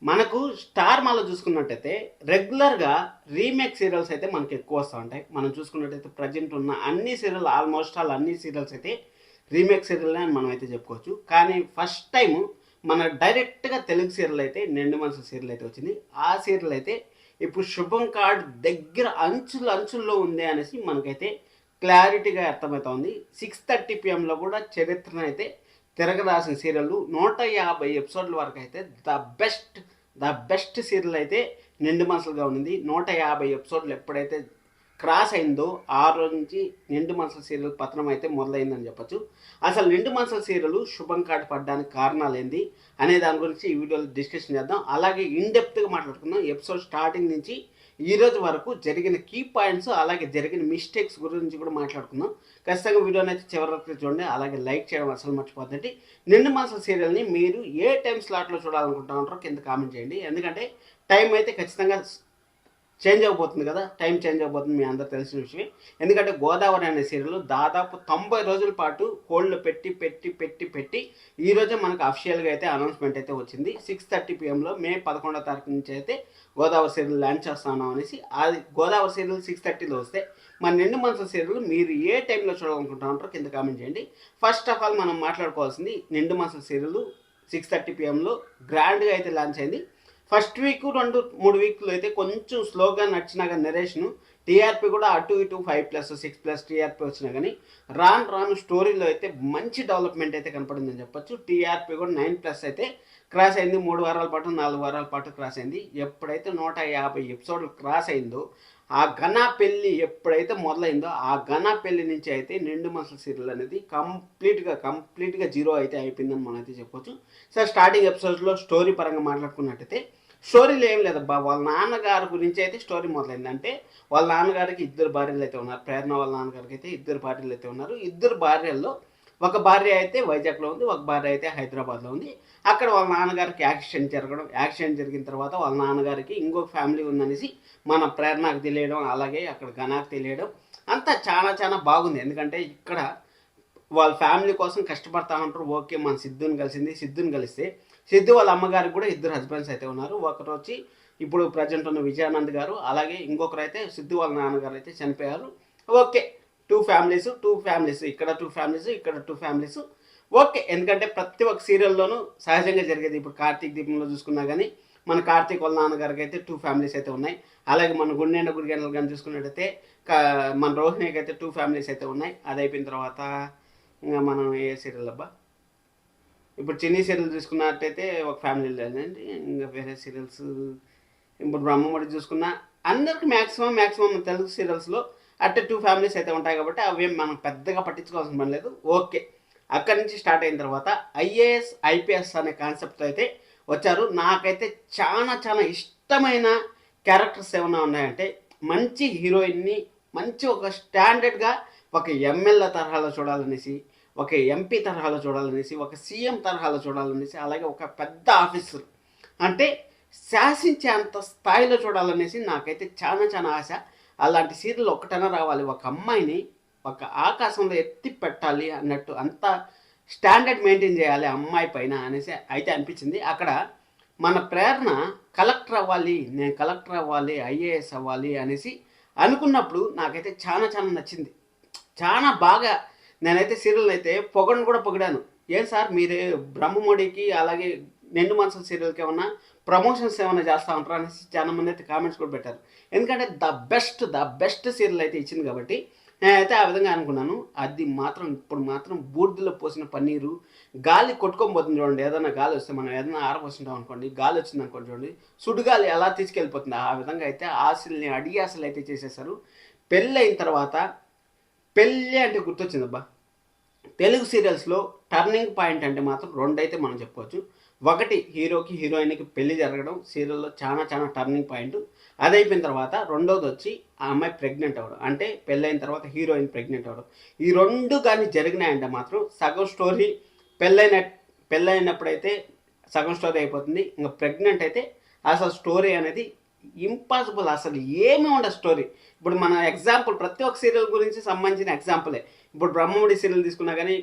మనకు స్టార్ మాలో చూసుకున్నట్టయితే రెగ్యులర్గా రీమేక్ సీరియల్స్ అయితే మనకి ఎక్కువ వస్తూ ఉంటాయి. మనం చూసుకున్నట్టయితే ప్రజెంట్ ఉన్న అన్ని సీరియల్ ఆల్మోస్ట్ ఆల్ అన్ని సీరియల్స్ అయితే రీమేక్ సీరియల్ అని మనం అయితే చెప్పుకోవచ్చు. కానీ ఫస్ట్ టైం మన డైరెక్ట్గా తెలుగు సీరియల్ అయితే నిండు మనసు సీరియల్ అయితే వచ్చింది. ఆ సీరియల్ అయితే ఇప్పుడు శుభం కార్డ్ దగ్గర అంచుల్లో ఉంది అనేసి మనకైతే క్లారిటీగా అర్థమవుతోంది. 6:30 PM కూడా చరిత్రను అయితే తిరగరాసిన సీరియల్ 150 ఎపిసోడ్ల వరకు అయితే ద బెస్ట్ సీరియల్ అయితే నిండు మనసులుగా ఉంది. 150 ఎపిసోడ్లు ఎప్పుడైతే క్రాస్ అయిందో ఆ రోజు నుంచి నిండు మనసుల సీరియల్ పతనం అయితే మొదలైందని చెప్పొచ్చు. అసలు నిండు మనసుల సీరియల్ శుభం కార్డు పడడానికి కారణాలు ఏంది అనే దాని గురించి ఈ వీడియోలో డిస్కషన్ చేద్దాం. అలాగే ఇన్డెప్త్గా మాట్లాడుకుందాం. ఎపిసోడ్ స్టార్టింగ్ నుంచి ఈ రోజు వరకు జరిగిన కీ పాయింట్స్ అలాగే జరిగిన మిస్టేక్స్ గురించి కూడా మాట్లాడుకుందాం. ఖచ్చితంగా వీడియోని అయితే చివరి వరకు చూడండి. అలాగే లైక్ చేయడం అసలు మర్చిపోద్దండి. నిండు మనసుల సీరియల్ని మీరు ఏ టైం స్లాట్లో చూడాలనుకుంటా ఉంటారో కింద కామెంట్ చేయండి. ఎందుకంటే టైం అయితే ఖచ్చితంగా చేంజ్ అయిపోతుంది కదా, టైం చేంజ్ అయిపోతుంది, మీ అందరూ తెలిసిన విషయమే. ఎందుకంటే గోదావరి అనే సీరియల్ దాదాపు 90 రోజుల పాటు హోల్డ్లో పెట్టి పెట్టి పెట్టి పెట్టి ఈరోజే మనకు అఫిషియల్గా అయితే అనౌన్స్మెంట్ అయితే వచ్చింది. 6:30 PM మే 11వ తారీఖు నుంచి అయితే గోదావరి సీరియల్ లాంచ్ చేస్తున్నాం అనేసి. అది గోదావరి సీరియల్ 6:30లో వస్తే మన నిండు మనసుల సీరియల్ మీరు ఏ టైంలో చూడాలనుకుంటా ఉంటారో కింద కామెంట్ చేయండి. ఫస్ట్ ఆఫ్ ఆల్ మనం మాట్లాడుకోవాల్సింది నిండు మనసుల సీరియల్ 6:30 PM గ్రాండ్గా అయితే లాంచ్ అయింది. ఫస్ట్ వీక్ 2-3 వీక్లు అయితే కొంచెం స్లోగా నడిచినా కానీ నరేషన్ టీఆర్పీ కూడా అటు ఇటు 5+, 6+ టీఆర్పీ వచ్చినా కానీ రాను స్టోరీలో అయితే మంచి డెవలప్మెంట్ అయితే కనపడిందని చెప్పొచ్చు. టీఆర్పీ కూడా 9+ అయితే క్రాస్ అయింది. 3 వారాల పాటు 4 వారాల పాటు క్రాస్ అయింది. ఎప్పుడైతే 150 ఎపిసోడ్లు క్రాస్ అయిందో ఆ ఘనా పెళ్ళి ఎప్పుడైతే మొదలైందో ఆ ఘనా పెళ్ళి నుంచి అయితే నిండు మనసుల సీరియల్ అనేది కంప్లీట్గా జీరో అయితే అయిపోయిందని మనం అయితే చెప్పొచ్చు. సార్ స్టార్టింగ్ ఎపిసోడ్స్లో స్టోరీ పరంగా మాట్లాడుకున్నట్టయితే స్టోరీలో ఏం లేదబ్బా, వాళ్ళ నాన్నగారి గురించి అయితే స్టోరీ మొదలైంది. అంటే వాళ్ళ నాన్నగారికి 2 భార్యలు అయితే ఉన్నారు. ప్రేరణ వాళ్ళ నాన్నగారికి అయితే 2 భార్యలు అయితే ఉన్నారు. 2 భార్యల్లో ఒక భార్య అయితే వైజాగ్లో ఉంది, ఒక భార్య అయితే హైదరాబాద్లో ఉంది. అక్కడ వాళ్ళ నాన్నగారికి యాక్సిడెంట్ జరిగిన తర్వాత వాళ్ళ నాన్నగారికి ఇంకొక ఫ్యామిలీ ఉందనేసి మన ప్రేరణకు తెలియడం, అలాగే అక్కడ ఘనాకు తెలియడం అంతా చాలా బాగుంది. ఎందుకంటే ఇక్కడ వాళ్ళ ఫ్యామిలీ కోసం కష్టపడతా ఉంటారు. ఓకే, మన సిద్ధుని కలిస్తే సిద్ధు వాళ్ళ అమ్మగారికి కూడా 2 హస్బెండ్స్ అయితే ఉన్నారు. ఒకరు వచ్చి ఇప్పుడు ప్రజెంట్ ఉన్న విజయానంద్ గారు, అలాగే ఇంకొకరు అయితే సిద్ధు వాళ్ళ నాన్నగారు అయితే చనిపోయారు. ఓకే, 2 ఫ్యామిలీస్ ఇక్కడ 2 ఫ్యామిలీస్ ఇక్కడ 2 ఫ్యామిలీస్ ఓకే. ఎందుకంటే ప్రతి ఒక్క సీరియల్లోనూ సహజంగా జరిగేది. ఇప్పుడు కార్తీక్ దీపంలో చూసుకున్నా కానీ మన కార్తీక్ వాళ్ళ నాన్నగారికి అయితే 2 ఫ్యామిలీస్ అయితే ఉన్నాయి. అలాగే మన గుండెండ గురిగెండలు కానీ చూసుకున్నట్టయితే మన రోహిణికి అయితే 2 ఫ్యామిలీస్ అయితే ఉన్నాయి. అది అయిపోయిన తర్వాత ఇంకా మనం ఏ సీరియల్ అబ్బా, ఇప్పుడు చిన్ని సీరియల్ చూసుకున్నట్టయితే ఒక ఫ్యామిలీ లేదండి. ఇంకా వేరే సీరియల్స్ ఇప్పుడు బ్రహ్మముడి చూసుకున్నా అందరికి మ్యాక్సిమం తెలుగు సీరియల్స్లో అట్టే 2 ఫ్యామిలీస్ అయితే ఉంటాయి. కాబట్టి అవి మనం పెద్దగా పట్టించుకోవాల్సిన పని లేదు. ఓకే, అక్కడి నుంచి స్టార్ట్ అయిన తర్వాత IAS IPS అనే కాన్సెప్ట్ అయితే వచ్చారు. నాకైతే చాలా ఇష్టమైన క్యారెక్టర్స్ ఏమైనా ఉన్నాయంటే మంచి హీరోయిన్ని మంచి ఒక స్టాండర్డ్గా ఒక MLA తరహాలో చూడాలనేసి, ఒక MP తరహాలో చూడాలనేసి, ఒక CM తరహాలో చూడాలనేసి, అలాగే ఒక పెద్ద ఆఫీసర్ అంటే శాసించేంత స్థాయిలో చూడాలనేసి నాకైతే చాలా ఆశ. అలాంటి సీరియల్ ఒక్కటైనా రావాలి. ఒక అమ్మాయిని ఒక ఆకాశంలో ఎత్తి పెట్టాలి అన్నట్టు అంత స్టాండర్డ్ మెయింటైన్ చేయాలి అమ్మాయి పైన అనేసి అయితే అనిపించింది. అక్కడ మన ప్రేరణ కలెక్టర్ అవ్వాలి IAS అవ్వాలి అనేసి అనుకున్నప్పుడు నాకైతే చాలా నచ్చింది. చాలా బాగా నేనైతే సీరియల్ అయితే పొగిడాను. ఏం సార్ మీరు బ్రహ్మముడికి అలాగే నిండు మనసుల సీరియల్కి ఏమన్నా ప్రమోషన్స్ ఏమైనా చేస్తూ ఉంటారు అనేసి చాలా మంది అయితే కామెంట్స్ కూడా పెట్టారు. ఎందుకంటే ద బెస్ట్ సీరియల్ అయితే ఇచ్చింది కాబట్టి నేనైతే ఆ విధంగా అనుకున్నాను. అది మాత్రం ఇప్పుడు మాత్రం బూడిదలో పోసిన పన్నీరు గాలి కొట్టుకోబోతుంది చూడండి. ఏదైనా గాలి వస్తే మనం ఏదైనా ఆరపోస్తుంటాం అనుకోండి, గాలి వచ్చింది అనుకోండి చూడండి, సుడిగాలి ఎలా తీసుకెళ్ళిపోతుంది ఆ విధంగా అయితే ఆశల్ని అడియాసలు అయితే చేసేసారు. పెళ్ళి అయిన తర్వాత పెళ్ళి అంటే గుర్తొచ్చిందబ్బా, తెలుగు సీరియల్స్లో టర్నింగ్ పాయింట్ అంటే మాత్రం 2 అయితే మనం చెప్పుకోవచ్చు. ఒకటి హీరోకి హీరోయిన్కి పెళ్లి జరగడం సీరియల్లో చాలా టర్నింగ్ పాయింట్. అది అయిపోయిన తర్వాత రెండోది వచ్చి ఆ అమ్మాయి ప్రెగ్నెంట్ అవ్వడం, అంటే పెళ్ళైన తర్వాత హీరోయిన్ ప్రెగ్నెంట్ అవ్వడం. ఈ 2 కానీ జరిగినాయంటే మాత్రం సగం స్టోరీ పెళ్ళైనప్పుడైతే సగం స్టోరీ అయిపోతుంది. ఇంకా ప్రెగ్నెంట్ అయితే అసలు స్టోరీ అనేది ఇంపాసిబుల్, అసలు ఏమీ ఉండదు స్టోరీ. ఇప్పుడు మన ఎగ్జాంపుల్ ప్రతి ఒక్క సీరియల్ గురించి సంబంధించిన ఎగ్జాంపులే. ఇప్పుడు బ్రహ్మముడి సీరియల్ తీసుకున్నా కానీ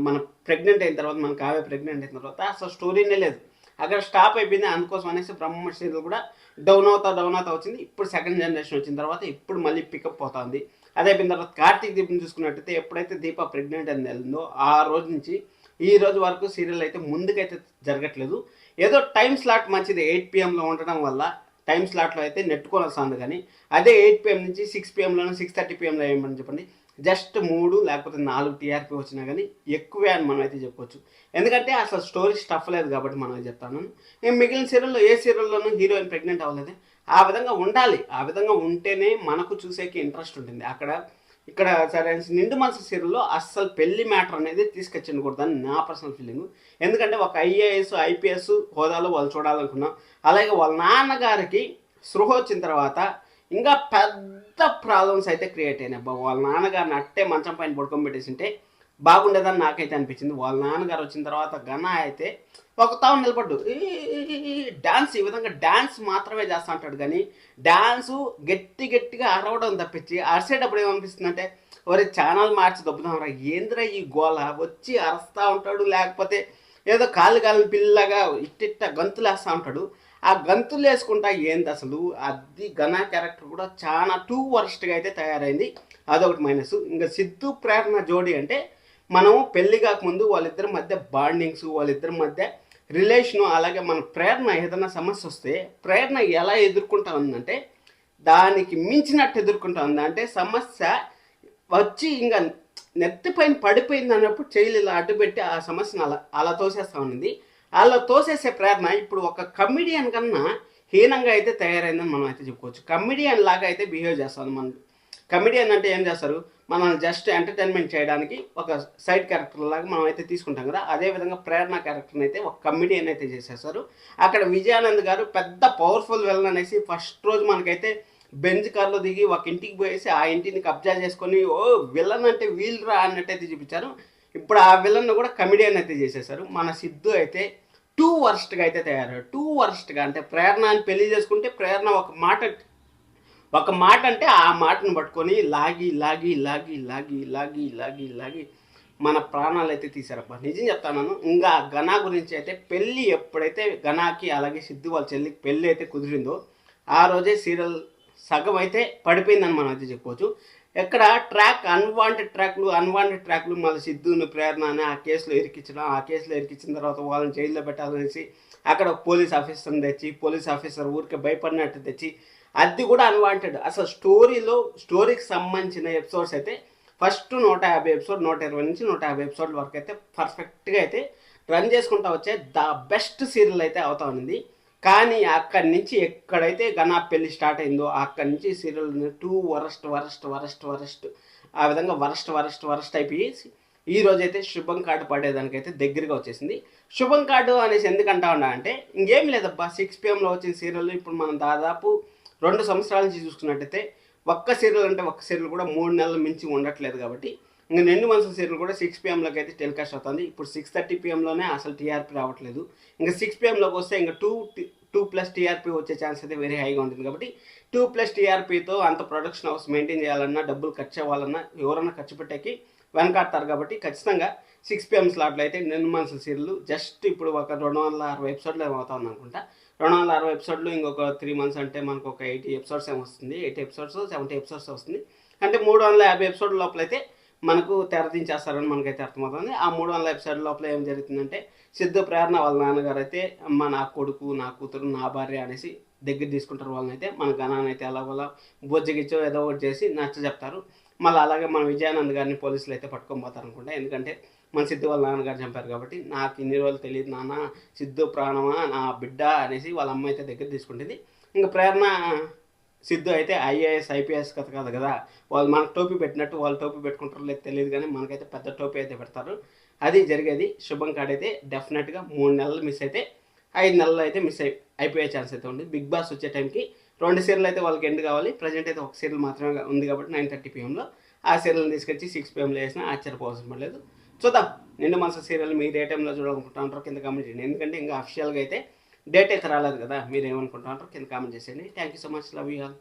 మన ప్రెగ్నెంట్ అయిన తర్వాత మన కావ్య ప్రెగ్నెంట్ అయిన తర్వాత అసలు స్టోరీనే లేదు. అక్కడ స్టాప్ అయిపోయింది. అందుకోసం అనేసి బ్రహ్మ సీరియల్ కూడా డౌన్ అవుతా వచ్చింది. ఇప్పుడు సెకండ్ జనరేషన్ వచ్చిన తర్వాత ఇప్పుడు మళ్ళీ పికప్ అవుతుంది. అదే అయిపోయిన తర్వాత కార్తీక్ దీపం చూసుకున్నట్టయితే ఎప్పుడైతే దీప ప్రెగ్నెంట్ అని తెలిందో ఆ రోజు నుంచి ఈ రోజు వరకు సీరియల్ అయితే ముందుకైతే జరగట్లేదు. ఏదో టైం స్లాట్ మంచిది 8 PM ఉండడం వల్ల టైం స్లాట్లో అయితే నెట్టుకొని వస్తుంది. కానీ అదే 8 PM నుంచి 6 PMలోనూ 6:30 PMలో ఏమని చెప్పండి, జస్ట్ 3 లేకపోతే 4 TRP వచ్చినా కానీ ఎక్కువే అని మనం అయితే చెప్పుకోవచ్చు. ఎందుకంటే అసలు స్టోరీ స్టఫ్ లేదు కాబట్టి మనం చెప్తాను. నేను మిగిలిన సీరియల్లో ఏ సీరియల్లోనూ హీరోయిన్ ప్రెగ్నెంట్ అవ్వలేదు. ఆ విధంగా ఉండాలి. ఆ విధంగా ఉంటేనే మనకు చూసేకి ఇంట్రెస్ట్ ఉంటుంది. ఇక్కడ సరే నిండు మనసు సీరియల్లో అస్సలు పెళ్లి మ్యాటర్ అనేది తీసుకొచ్చకూడదని నా పర్సనల్ ఫీలింగ్. ఎందుకంటే ఒక IAS IPS హోదాలో వాళ్ళు చూడాలనుకున్నాం. అలాగే వాళ్ళ నాన్నగారికి స్పృహ వచ్చిన తర్వాత ఇంకా పెద్ద ప్రాబ్లమ్స్ అయితే క్రియేట్ అయినాయి. వాళ్ళ నాన్నగారిని అట్టే మంచం పైన పడుకొని పెట్టేసింటే బాగుండేదని నాకైతే అనిపించింది. వాళ్ళ నాన్నగారు వచ్చిన తర్వాత ఘన అయితే ఒక తావు నిలబడ్డు డ్యాన్స్, ఈ విధంగా డ్యాన్స్ మాత్రమే చేస్తూ ఉంటాడు. కానీ డ్యాన్సు గట్టిగా అరవడం తప్పించి అరిసేటప్పుడు ఏమనిపిస్తుంది అంటే ఒరే ఛానల్ మార్చి దొబ్బుతాం ఏంద్ర ఈ గోల వచ్చి అరుస్తూ ఉంటాడు. లేకపోతే ఏదో కాళ్ళు పిల్లగా ఇట్టిట్ట గంతులు వేస్తూ ఉంటాడు. ఆ గంతులు వేసుకుంటా ఏంది అసలు అది ఘన క్యారెక్టర్ కూడా చాలా టూ వర్స్ట్గా అయితే తయారైంది. అదొకటి మైనస్. ఇంకా సిద్ధు ప్రేరణ జోడి అంటే మనం పెళ్లి కాకముందు వాళ్ళిద్దరి మధ్య బాండింగ్స్, వాళ్ళిద్దరి మధ్య రిలేషను, అలాగే మన ప్రేరణ ఏదైనా సమస్య వస్తే ప్రేరణ ఎలా ఎదుర్కొంటా ఉందంటే దానికి మించినట్టు ఎదుర్కొంటా ఉంది. అంటే సమస్య వచ్చి ఇంకా నెత్తిపైన పడిపోయింది అన్నప్పుడు చేయలు ఇలా అడ్డుపెట్టి ఆ సమస్యను అలా తోసేస్తా ఉన్నది. అలా తోసేసే ప్రేరణ ఇప్పుడు ఒక కమిడియన్ కన్నా హీనంగా అయితే తయారైందని మనం అయితే చెప్పుకోవచ్చు. కమిడియన్ లాగా అయితే బిహేవ్ చేస్తాం. మనం కమిడియన్ అంటే ఏం చేస్తారు, మనల్ని జస్ట్ ఎంటర్టైన్మెంట్ చేయడానికి ఒక సైడ్ క్యారెక్టర్ లాగా మనం అయితే తీసుకుంటాం కదా. అదేవిధంగా ప్రేరణ క్యారెక్టర్ని అయితే ఒక కమిడియన్ అయితే చేసేస్తారు. అక్కడ విజయానంద్ గారు పెద్ద పవర్ఫుల్ విలన్ అనేసి ఫస్ట్ రోజు మనకైతే బెంజ్ కార్లో దిగి ఒక ఇంటికి పోయేసి ఆ ఇంటిని కబ్జా చేసుకొని ఓ విలన్ అంటే వీళ్ళరా అన్నట్టయితే చూపించారు. ఇప్పుడు ఆ విలన్ కూడా కమిడియన్ అయితే చేసేసారు. మన సిద్ధు అయితే టూ వర్స్ట్గా అయితే తయారయ్యారు. టూ వర్స్ట్గా అంటే ప్రేరణ అని పెళ్లి చేసుకుంటే ప్రేరణ ఒక మాట అంటే ఆ మాటను పట్టుకొని లాగి మన ప్రాణాలు అయితే తీశారబ్బా. నిజం చెప్తాను. ఇంకా ఘనా గురించి అయితే పెళ్ళి ఎప్పుడైతే ఘనాకి అలాగే సిద్ధు వాళ్ళ చెల్లికి పెళ్ళి అయితే కుదిరిందో ఆ రోజే సీరియల్ సగం అయితే పడిపోయిందని మనం అయితే చెప్పుకోవచ్చు. ఎక్కడ అన్వాంటెడ్ ట్రాక్లు మళ్ళీ సిద్ధుని ప్రేరణ అని ఆ కేసులో ఇరికించిన తర్వాత వాళ్ళని జైల్లో పెట్టాలనేసి అక్కడ పోలీస్ ఆఫీసర్ని తెచ్చి పోలీస్ ఆఫీసర్ ఊరికే భయపడినట్టు తెచ్చి అది కూడా అన్వాంటెడ్. అసలు స్టోరీకి సంబంధించిన ఎపిసోడ్స్ అయితే ఫస్ట్ 150 ఎపిసోడ్ 120 నుంచి 150 ఎపిసోడ్ల వరకు అయితే పర్ఫెక్ట్గా అయితే రన్ చేసుకుంటూ వచ్చే ద బెస్ట్ సీరియల్ అయితే అవుతా ఉంది. కానీ అక్కడి నుంచి ఎక్కడైతే ఘనా పెళ్ళి స్టార్ట్ అయిందో అక్కడి నుంచి సీరియల్ టూ వరస్ట్ ఆ విధంగా వరస్ట్ అయిపోయి ఈ రోజైతే శుభం కార్డు పడేదానికైతే దగ్గరగా వచ్చేసింది. శుభం కార్డు అనేసి ఎందుకంటా ఉన్నా అంటే ఇంకేం లేదబ్బా, 6 PMలో వచ్చిన సీరియల్ ఇప్పుడు మనం దాదాపు 2 సంవత్సరాల నుంచి చూసుకున్నట్టయితే ఒక్క సీరియల్ కూడా 3 నెలల మించి ఉండట్లేదు. కాబట్టి ఇంకా నిండు మనసు సీరియల్ కూడా 6 PMలోకి అయితే టెలికాస్ట్ అవుతుంది. ఇప్పుడు 6:30 PMలోనే అసలు TRP రావట్లేదు. ఇంకా 6 PMలోకి వస్తే ఇంకా 2+ TRP వచ్చే ఛాన్స్ అయితే వెరీ హైగా ఉంటుంది. కాబట్టి 2+ TRPతో అంత ప్రొడక్షన్ హౌస్ మెయింటైన్ చేయాలన్నా డబ్బులు ఖర్చు అవ్వాలన్నా ఎవరన్నా ఖర్చు పెట్టేకి వెనకాడతారు. కాబట్టి ఖచ్చితంగా 6 PM స్లాట్లో అయితే నిండు మనసు సీరియల్ జస్ట్ ఇప్పుడు ఒక 260 ఎపిసోడ్లు ఏమవుతా ఉంది అనుకుంటా. 260 ఎపిసోడ్లు ఇంకొక 3 months అంటే మనకు ఒక 80 ఎపిసోడ్స్ ఏమొస్తుంది, 80 ఎపిసోడ్స్ 70 ఎపిసోడ్స్ వస్తుంది. అంటే 350 ఎపిసోడ్ల లోపలైతే మనకు తెరదించేస్తారని మనకైతే అర్థమవుతుంది. ఆ 300 ఎపిసోడ్ల లోపల ఏం జరుగుతుందంటే సిద్ధు ప్రేరణ వాళ్ళ నాన్నగారు అయితే నా కొడుకు నా కూతురు నా భార్య అనేసి దగ్గర తీసుకుంటారు. వాళ్ళనైతే మన ఘనాన్ని అయితే అలా బొజ్జగిచ్చో ఏదో ఒకటి చేసి నచ్చ చెప్తారు. మళ్ళీ అలాగే మన విజయానంద్ గారిని పోలీసులు అయితే పట్టుకొని పోతారు అనుకుంటా. ఎందుకంటే మన సిద్ధు వాళ్ళ నాన్నగారు చంపారు కాబట్టి నాకు ఇన్ని రోజులు తెలియదు నాన్న, సిద్ధు ప్రాణమా నా బిడ్డ అనేసి వాళ్ళ అమ్మ అయితే దగ్గర తీసుకుంటుంది. ఇంకా ప్రేరణ సిద్ధు అయితే IAS IPS కథ కాదు కదా, వాళ్ళు మనకు టోపీ పెట్టినట్టు వాళ్ళు టోపీ పెట్టుకుంటారో లేదు తెలియదు, కానీ మనకైతే పెద్ద టోపీ అయితే పెడతారు. అది జరిగేది. శుభం కార్డ్ అయితే డెఫినెట్గా 3 నెలలు మిస్ అయితే 5 నెలలు అయితే మిస్ అయిపోయే ఛాన్స్ అయితే ఉంది. బిగ్ బాస్ వచ్చే టైంకి 2 సీరియల్ అయితే వాళ్ళకి ఎండ్ కావాలి. ప్రజెంట్ అయితే ఒక సీరియల్ మాత్రమే ఉంది కాబట్టి 9:30 PMలో ఆ సీరియల్ని తీసుకొచ్చి 6 PMలో వేసినా ఆశ్చర్యపోవాల్సిన పడలేదు. చూద్దాం నిండు మనసు సీరియల్ మీరు ఏ టైంలో చూడాలనుకుంటా ఉంటారో కింద కామెంట్ చేయండి. ఎందుకంటే ఇంకా అఫిషియల్గా అయితే డేట్ అయితే రాలేదు కదా, మీరు ఏమనుకుంటా ఉంటారో కింద కామెంట్ చేసేయండి. Thank you so much, love you all.